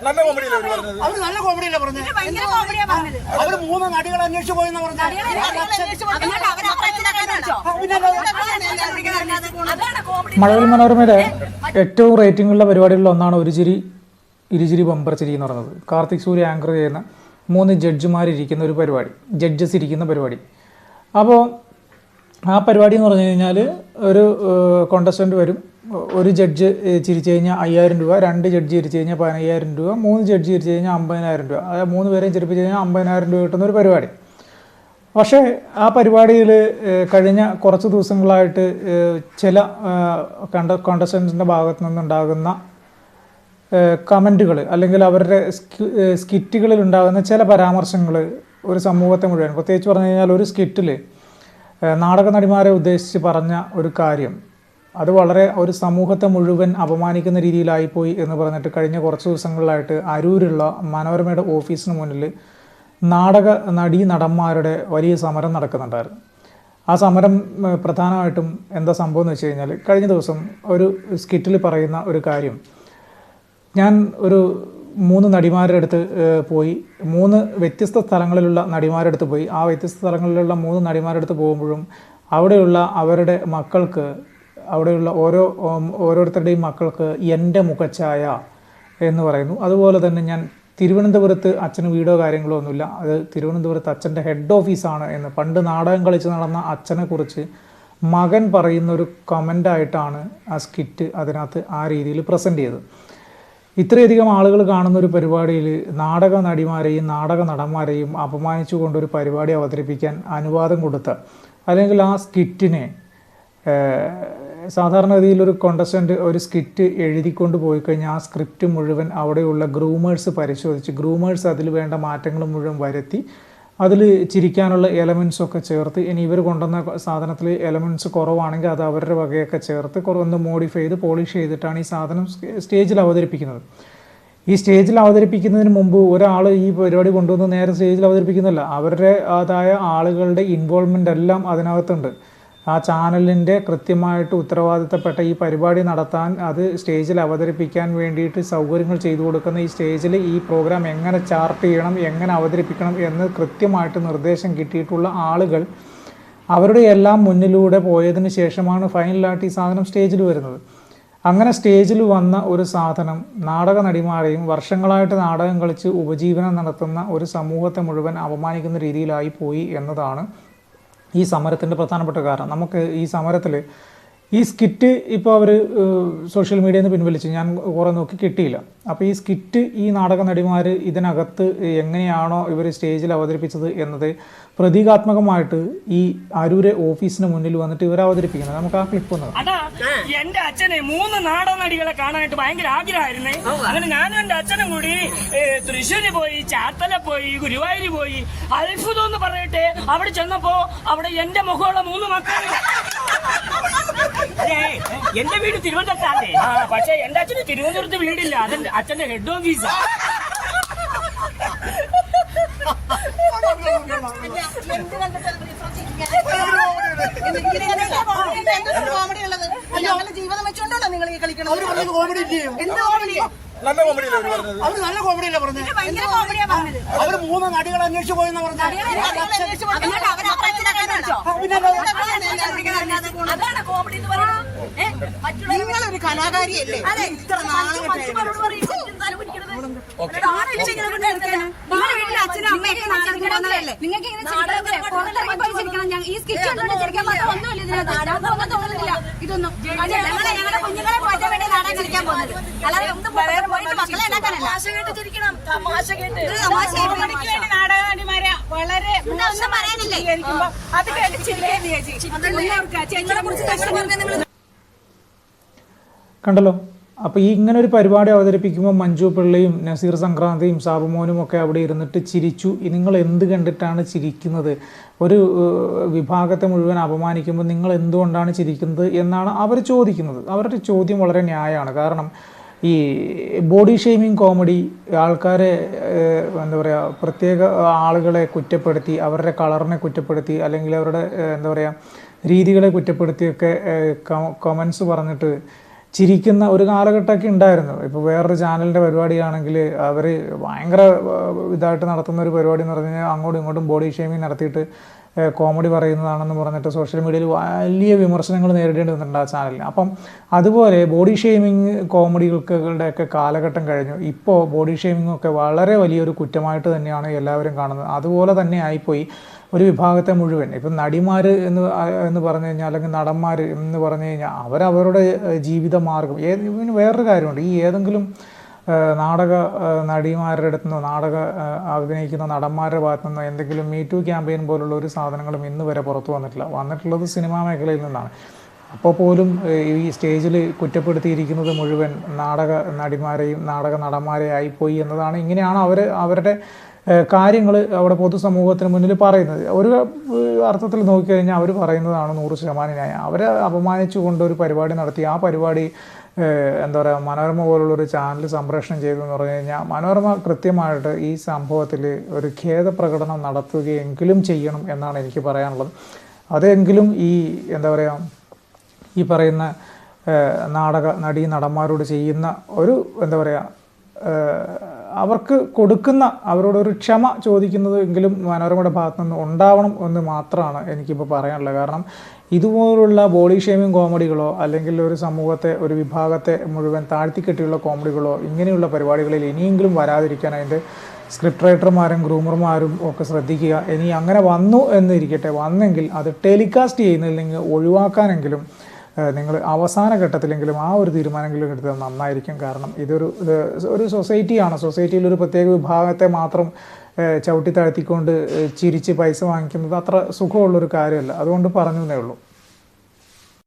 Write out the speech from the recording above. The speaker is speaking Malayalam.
നല്ല കോമഡിയല്ലേ പറഞ്ഞത്? അവര് 3 നടികൾ അന്വേഷിച്ചു പോയെന്ന് പറഞ്ഞു. മഴവിൽ മനോരമയുടെ ഏറ്റവും റേറ്റിംഗുള്ള പരിപാടികളിൽ ഒന്നാണ് ഒരു ചിരി ഇരുചിരി ബമ്പർ ചിരി എന്ന് പറയുന്നത്. കാർത്തിക് സൂര്യ ആങ്കർ ചെയ്യുന്ന 3 ജഡ്ജിമാരിരിക്കുന്ന ഒരു പരിപാടി, ജഡ്ജസ് ഇരിക്കുന്ന പരിപാടി. അപ്പോൾ ആ പരിപാടി എന്ന് പറഞ്ഞു കഴിഞ്ഞാൽ ഒരു കോണ്ടസ്റ്റൻ്റ് വരും. ഒരു ജഡ്ജ് ചിരിച്ചു കഴിഞ്ഞാൽ 5000 രൂപ, 2 ജഡ്ജ് ചിരിച്ചു കഴിഞ്ഞാൽ 15000 രൂപ, 3 ജഡ്ജ് ചിരിച്ചു കഴിഞ്ഞാൽ 50000 രൂപ. അതായത് 3 പേരെയും ചിരിപ്പിച്ച് കഴിഞ്ഞാൽ 50000 രൂപ കിട്ടുന്ന ഒരു പരിപാടി. പക്ഷേ ആ പരിപാടിയിൽ കഴിഞ്ഞ കുറച്ച് ദിവസങ്ങളായിട്ട് ചില കോണ്ടസ്റ്റൻസിൻ്റെ ഭാഗത്തു നിന്നുണ്ടാകുന്ന കമൻറ്റുകൾ അല്ലെങ്കിൽ അവരുടെ സ്കിറ്റുകളിൽ ഉണ്ടാകുന്ന ചില പരാമർശങ്ങൾ ഒരു സമൂഹത്തെ മുഴുവൻ, പ്രത്യേകിച്ച് പറഞ്ഞു കഴിഞ്ഞാൽ ഒരു സ്കിറ്റിൽ നാടക നടിമാരെ ഉദ്ദേശിച്ച് പറഞ്ഞ ഒരു കാര്യം അത് വളരെ ഒരു സമൂഹത്തെ മുഴുവൻ അപമാനിക്കുന്ന രീതിയിലായിപ്പോയി എന്ന് പറഞ്ഞിട്ട് കഴിഞ്ഞ കുറച്ച് ദിവസങ്ങളിലായിട്ട് അരൂരുള്ള മനോരമയുടെ ഓഫീസിന് മുന്നിൽ നാടക നടന്മാരുടെ വലിയ സമരം നടക്കുന്നുണ്ടായിരുന്നു. ആ സമരം പ്രധാനമായിട്ടും എന്താ സംഭവം എന്ന് വെച്ച് കഴിഞ്ഞാൽ, കഴിഞ്ഞ ദിവസം ഒരു സ്കിറ്റിൽ പറയുന്ന ഒരു കാര്യം, ഞാൻ ഒരു 3 നടിമാരുടെ അടുത്ത് പോയി, 3 വ്യത്യസ്ത സ്ഥലങ്ങളിലുള്ള നടിമാരുടെ അടുത്ത് പോയി. ആ വ്യത്യസ്ത സ്ഥലങ്ങളിലുള്ള 3 നടിമാരുടെ അടുത്ത് പോകുമ്പോഴും അവിടെയുള്ള അവരുടെ മക്കൾക്ക്, അവിടെയുള്ള ഓരോരുത്തരുടെയും മക്കൾക്ക് എൻ്റെ മുഖച്ഛായ എന്ന് പറയുന്നു. അതുപോലെ തന്നെ ഞാൻ തിരുവനന്തപുരത്ത് അച്ഛന് വീടോ കാര്യങ്ങളോ ഒന്നുമില്ല, അത് തിരുവനന്തപുരത്ത് അച്ഛൻ്റെ ഹെഡ് ഓഫീസാണ് എന്ന് പണ്ട് നാടകം കളിച്ച് നടന്ന അച്ഛനെക്കുറിച്ച് മകൻ പറയുന്ന ഒരു കമൻ്റായിട്ടാണ് ആ സ്കിറ്റ് അതിനകത്ത് ആ രീതിയിൽ പ്രസൻറ്റ് ചെയ്തത്. ഇത്രയധികം ആളുകൾ കാണുന്ന ഒരു പരിപാടിയിൽ നാടക നടിമാരെയും നാടക നടന്മാരെയും അപമാനിച്ചുകൊണ്ടൊരു പരിപാടി അവതരിപ്പിക്കാൻ അനുവാദം കൊടുത്ത, അല്ലെങ്കിൽ ആ സ്കിറ്റിനെ സാധാരണഗതിയിൽ ഒരു കോണ്ടസ്റ്റൻ്റ് ഒരു സ്കിറ്റ് എഴുതിക്കൊണ്ട് പോയി കഴിഞ്ഞാൽ ആ സ്ക്രിപ്റ്റ് മുഴുവൻ അവിടെയുള്ള ഗ്രൂമേഴ്സ് പരിശോധിച്ച്, ഗ്രൂമേഴ്സ് അതിൽ വേണ്ട മാറ്റങ്ങൾ മുഴുവൻ വരുത്തി അതിൽ ചിരിക്കാനുള്ള എലമെൻസൊക്കെ ചേർത്ത്, ഇനി ഇവർ കൊണ്ടുവന്ന സാധനത്തിൽ എലമെൻറ്റ്സ് കുറവാണെങ്കിൽ അത് അവരുടെ വകയൊക്കെ ചേർത്ത് ഒന്ന് മോഡിഫൈ ചെയ്ത് പോളിഷ് ചെയ്തിട്ടാണ് ഈ സാധനം സ്റ്റേജിൽ അവതരിപ്പിക്കുന്നത്. ഈ സ്റ്റേജിൽ അവതരിപ്പിക്കുന്നതിന് മുമ്പ് ഒരാൾ ഈ പരിപാടി കൊണ്ടുവന്ന് നേരെ സ്റ്റേജിൽ അവതരിപ്പിക്കുന്നില്ല, അവരുടെ അതായ ആളുകളുടെ ഇൻവോൾവ്മെൻ്റ് എല്ലാം അതിനകത്തുണ്ട്. ആ ചാനലിൻ്റെ കൃത്യമായിട്ട് ഉത്തരവാദിത്തപ്പെട്ട ഈ പരിപാടി നടത്താൻ, അത് സ്റ്റേജിൽ അവതരിപ്പിക്കാൻ വേണ്ടിയിട്ട് സൗകര്യങ്ങൾ ചെയ്തു കൊടുക്കുന്ന, ഈ സ്റ്റേജിൽ ഈ പ്രോഗ്രാം എങ്ങനെ ചാർട്ട് ചെയ്യണം, എങ്ങനെ അവതരിപ്പിക്കണം എന്ന് കൃത്യമായിട്ട് നിർദ്ദേശം കിട്ടിയിട്ടുള്ള ആളുകൾ അവരുടെ എല്ലാം മുന്നിലൂടെ പോയതിന് ശേഷമാണ് ഫൈനലായിട്ട് ഈ സാധനം സ്റ്റേജിൽ വരുന്നത്. അങ്ങനെ സ്റ്റേജിൽ വന്ന ഒരു സാധനം നാടക നടിമാരെയും വർഷങ്ങളായിട്ട് നാടകം കളിച്ച് ഉപജീവനം നടത്തുന്ന ഒരു സമൂഹത്തെ മുഴുവൻ അപമാനിക്കുന്ന രീതിയിലായി പോയി എന്നതാണ് ഈ സമരത്തിൻ്റെ പ്രധാനപ്പെട്ട കാരണം. നമുക്ക് ഈ സമരത്തിൽ ഈ സ്കിറ്റ് ഇപ്പോൾ അവർ സോഷ്യൽ മീഡിയയിൽ നിന്ന് പിൻവലിച്ചു, ഞാൻ കുറേ നോക്കി കിട്ടിയില്ല. അപ്പോൾ ഈ സ്കിറ്റ് ഈ നാടക നടിമാർ ഇതിനകത്ത് എങ്ങനെയാണോ ഇവർ സ്റ്റേജിൽ അവതരിപ്പിച്ചത് എന്നത് പ്രതീകാത്മകമായിട്ട് ഈ അരൂരെ ഓഫീസിന് മുന്നിൽ വന്നിട്ട് ഇവർ അവതരിപ്പിക്കുന്നത്. നമുക്ക് ആ ക്ലിപ്പ് ഒന്ന് എന്റെ അച്ഛനെ 3 നാടക നടികളെ കാണാനായിട്ട് ഭയങ്കര ആഗ്രഹമായിരുന്നേ. അങ്ങനെ ഞാനും എന്റെ അച്ഛനും കൂടി തൃശ്ശൂര് പോയി, ചാത്തല പോയി, ഗുരുവായൂര് പോയി. അത്ഭുതം എന്ന് പറയട്ടെ, അവിടെ ചെന്നപ്പോ അവിടെ എന്റെ മുഖമുള്ള 3 മക്കൾ. എന്റെ വീട് തിരുവനന്തപുരത്താണേ, പക്ഷെ എന്റെ അച്ഛന് തിരുവനന്തപുരത്ത് വീടില്ല, അതെന്റെ അച്ഛന്റെ ഹെഡ് ഓഫീസാ. ജീവിതം വെച്ചോണ്ടാണോ നിങ്ങൾ ഈ കളിക്കണം? നല്ല കോമഡിയല്ലേ പറഞ്ഞത്? അവര് 3 നടികൾ അന്വേഷിച്ചു പോയെന്ന് പറഞ്ഞു. നിങ്ങളൊരു കലാകാരിയല്ലേ? ഇത്ര ഇതൊന്നും ഞങ്ങളുടെ കുഞ്ഞുങ്ങളെ പോറ്റാൻ വേണ്ടി നാടകം കളിക്കാൻ പോകുന്നത്, അല്ലാതെ മക്കളെ ഉണ്ടാക്കാനല്ല. നാടകനടിമാരെ വളരെ ഒന്നും പറയാനില്ലേ? അത് കണ്ടല്ലോ. അപ്പോൾ ഈ ഇങ്ങനെ ഒരു പരിപാടി അവതരിപ്പിക്കുമ്പോൾ മഞ്ജു പിള്ളയും നസീർ സംക്രാന്തിയും സാബുമോനും ഒക്കെ അവിടെ ഇരുന്നിട്ട് ചിരിച്ചു. നിങ്ങൾ എന്ത് കണ്ടിട്ടാണ് ചിരിക്കുന്നത്? ഒരു വിഭാഗത്തെ മുഴുവൻ അപമാനിക്കുമ്പോൾ നിങ്ങൾ എന്തുകൊണ്ടാണ് ചിരിക്കുന്നത് എന്നാണ് അവർ ചോദിക്കുന്നത്. അവരുടെ ചോദ്യം വളരെ ന്യായമാണ്. കാരണം ഈ ബോഡി ഷെയ്മിങ് കോമഡി ആൾക്കാരെ എന്താ പറയുക, പ്രത്യേക ആളുകളെ കുറ്റപ്പെടുത്തി, അവരുടെ കളറിനെ കുറ്റപ്പെടുത്തി, അല്ലെങ്കിൽ അവരുടെ എന്താ പറയുക രീതികളെ കുറ്റപ്പെടുത്തിയൊക്കെ കമൻസ് പറഞ്ഞിട്ട് ചിരിക്കുന്ന ഒരു കാലഘട്ടമൊക്കെ ഉണ്ടായിരുന്നു. ഇപ്പോൾ വേറൊരു ചാനലിൻ്റെ പരിപാടിയാണെങ്കിൽ അവർ ഭയങ്കര ഇതായിട്ട് നടത്തുന്ന ഒരു പരിപാടി എന്ന് പറഞ്ഞു കഴിഞ്ഞാൽ അങ്ങോട്ടും ഇങ്ങോട്ടും ബോഡി ഷേമിങ് നടത്തിയിട്ട് കോമഡി പറയുന്നതാണെന്ന് പറഞ്ഞിട്ട് സോഷ്യൽ മീഡിയയിൽ വലിയ വിമർശനങ്ങൾ നേരിടേണ്ടി വന്നിട്ടുണ്ട് ആ ചാനലിന്. അപ്പം അതുപോലെ ബോഡി ഷേമിങ് കോമഡികൾക്കുകളുടെയൊക്കെ കാലഘട്ടം കഴിഞ്ഞു. ഇപ്പോൾ ബോഡി ഷേമിങ്ങൊക്കെ വളരെ വലിയൊരു കുറ്റമായിട്ട് തന്നെയാണ് എല്ലാവരും കാണുന്നത്. അതുപോലെ തന്നെ ആയിപ്പോയി ഒരു വിഭാഗത്തെ മുഴുവൻ. ഇപ്പം നടിമാർ എന്ന് പറഞ്ഞു കഴിഞ്ഞാൽ അല്ലെങ്കിൽ നടന്മാർ എന്ന് പറഞ്ഞു കഴിഞ്ഞാൽ അവരവരുടെ ജീവിത മാർഗം പിന്നെ വേറൊരു കാര്യമുണ്ട്, ഈ ഏതെങ്കിലും നാടക നടിമാരുടെ അടുത്ത് നിന്നോ അഭിനയിക്കുന്ന നടന്മാരുടെ ഭാഗത്തു നിന്നോ എന്തെങ്കിലും മീറ്റു ക്യാമ്പയിൻ പോലുള്ള ഒരു സാധനങ്ങളും ഇന്ന് വരെ പുറത്തു വന്നിട്ടുള്ളത് സിനിമാ മേഖലയിൽ നിന്നാണ്. അപ്പോൾ പോലും ഈ സ്റ്റേജിൽ കുറ്റപ്പെടുത്തിയിരിക്കുന്നത് മുഴുവൻ നാടക നടിമാരെയും നാടക നടന്മാരെയും ആയിപ്പോയി എന്നതാണ്. ഇങ്ങനെയാണ് അവരുടെ കാര്യങ്ങൾ അവിടെ പൊതുസമൂഹത്തിന് മുന്നിൽ പറയുന്നത്. ഒരു അർത്ഥത്തിൽ നോക്കിക്കഴിഞ്ഞാൽ അവർ പറയുന്നതാണ് 100% ന്യായം. അവരെ അപമാനിച്ചുകൊണ്ട് ഒരു പരിപാടി നടത്തി ആ പരിപാടി എന്താ പറയുക മനോരമ പോലുള്ളൊരു ചാനൽ സംപ്രേഷണം ചെയ്തെന്ന് പറഞ്ഞു കഴിഞ്ഞാൽ മനോരമ കൃത്യമായിട്ട് ഈ സംഭവത്തിൽ ഒരു ഖേദപ്രകടനം നടത്തുകയെങ്കിലും ചെയ്യണം എന്നാണ് എനിക്ക് പറയാനുള്ളത്. അതെങ്കിലും ഈ എന്താ പറയുക ഈ പറയുന്ന നടന്മാരോട് ചെയ്യുന്ന ഒരു എന്താ പറയുക അവർക്ക് കൊടുക്കുന്ന അവരോടൊരു ക്ഷമ ചോദിക്കുന്നത് എങ്കിലും മനോരമയുടെ ഭാഗത്തു നിന്ന് ഉണ്ടാവണം എന്ന് മാത്രമാണ് എനിക്കിപ്പോൾ പറയാനുള്ളത്. കാരണം ഇതുപോലുള്ള ബോഡി ഷേമിങ് കോമഡികളോ അല്ലെങ്കിൽ ഒരു സമൂഹത്തെ ഒരു വിഭാഗത്തെ മുഴുവൻ താഴ്ത്തിക്കെട്ടിയുള്ള കോമഡികളോ ഇങ്ങനെയുള്ള പരിപാടികളിൽ ഇനിയെങ്കിലും വരാതിരിക്കാൻ അതിൻ്റെ സ്ക്രിപ്റ്റ് റൈറ്റർമാരും ഗ്രൂമർമാരും ഒക്കെ ശ്രദ്ധിക്കുക. ഇനി അങ്ങനെ വന്നു എന്നിരിക്കട്ടെ, വന്നെങ്കിൽ അത് ടെലികാസ്റ്റ് ചെയ്യുന്നില്ലെങ്കിൽ ഒഴിവാക്കാനെങ്കിലും നിങ്ങൾ അവസാന ഘട്ടത്തിലെങ്കിലും ആ ഒരു തീരുമാനമെങ്കിലും എടുത്തത് നന്നായിരിക്കും. കാരണം ഒരു സൊസൈറ്റിയാണ്. സൊസൈറ്റിയിൽ ഒരു പ്രത്യേക വിഭാഗത്തെ മാത്രം ചവിട്ടി താഴ്ത്തിക്കൊണ്ട് ചിരിച്ച് പൈസ വാങ്ങിക്കുന്നത് അത്ര സുഖമുള്ളൊരു കാര്യമല്ല. അതുകൊണ്ട് പറഞ്ഞു എന്നേ ഉള്ളൂ.